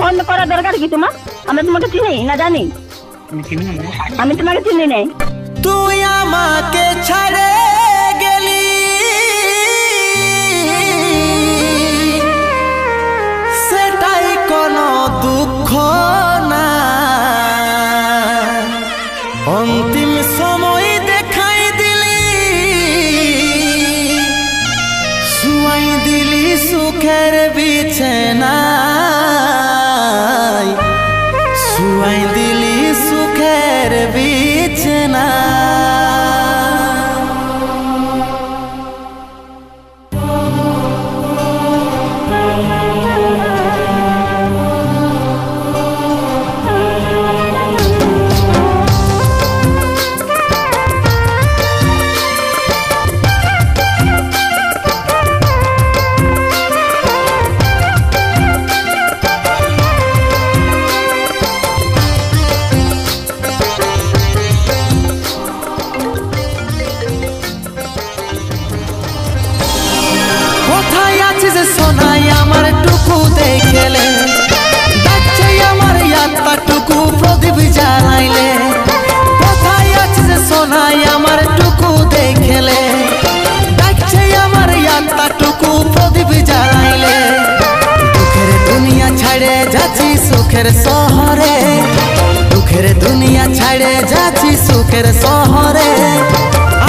Phone করা দরকার কি তোমার? আমরা তোমাকে চিনি না জানি? আমি তোমাকে চিনি নাই। তুই আমাকে ছাড়ে গেলি সেটাই কোনো দুঃখ না, অন্তিম সময় দেখাই দিলি, শুয়াই দিলি সুখের বিছানায়, শুয়াই দিলি সুখের বিছানা। সোনাই আমার টুকু দেখলে, ডাকছে আমার আত্মা টুকু প্রদীপ জ্বালাইলে। কোথায় আছে সোনাই আমার টুকু দেখলে, ডাকছে আমার আত্মা টুকু প্রদীপ জ্বালাইলে। দুঃখের দুনিয়া ছাড়ে যাচ্ছি সুখের শহরে, দুঃখের দুনিয়া ছাড়ে যাচ্ছি সুখের শহরে।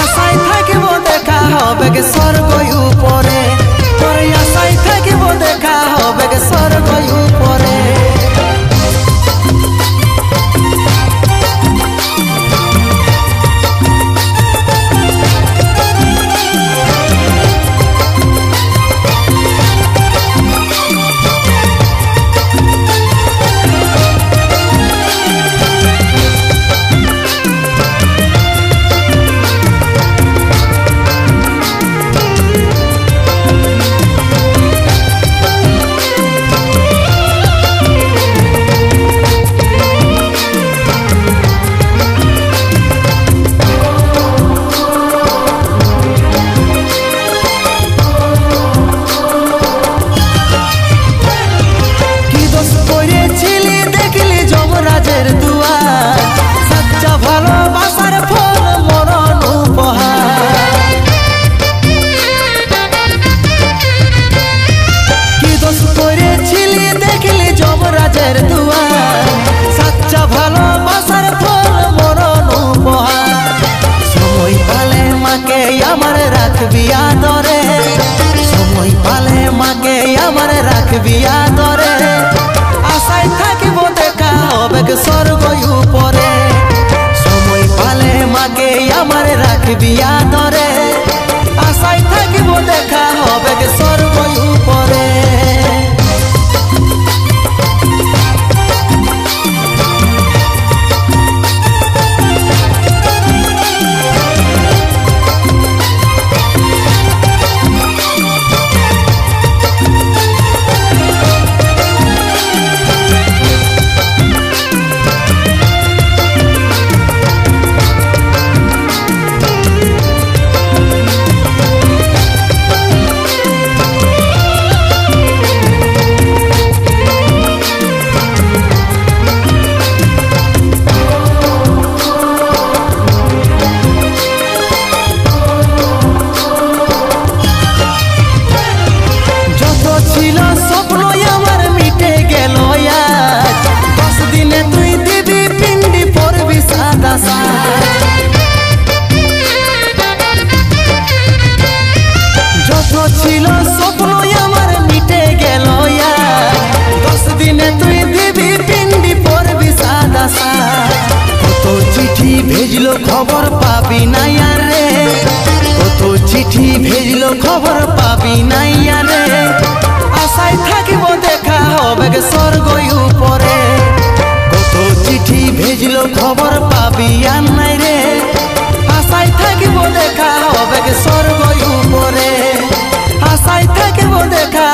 আশায় থাকিব দেখা হবে স্বর্গ উপরে, তোরে আশায় থাকিব দেখা হবে স্বর্গ উপরে। বিয়া দরে সময় পালে মাকে আমার রাখবি আদরে, আশায় থাকিব দেখা হবে স্বর্গ উপরে। সময় পালে মাকে আমার রাখবি আদরে, আশায় থাকিব দেখা হবে স্বর্গ উপরে। ছিল স্বপ্ন আমার মিটে গেল, 10 দিনে তুই দিবি পিন্ডি পরবি সাদা সাজ। কত চিঠি ভেজলো খবর পাবি না রে, কত চিঠি ভেজলো খবর পাবি না রে। আশায় থাকিব দেখা হবে স্বর্গ উপরে, কত চিঠি ভেজলো খবর পাবি আর নাই রে। আশায় থাকিব দেখা হবে স্বর্গ উপরে, আশায় থাকিব দেখা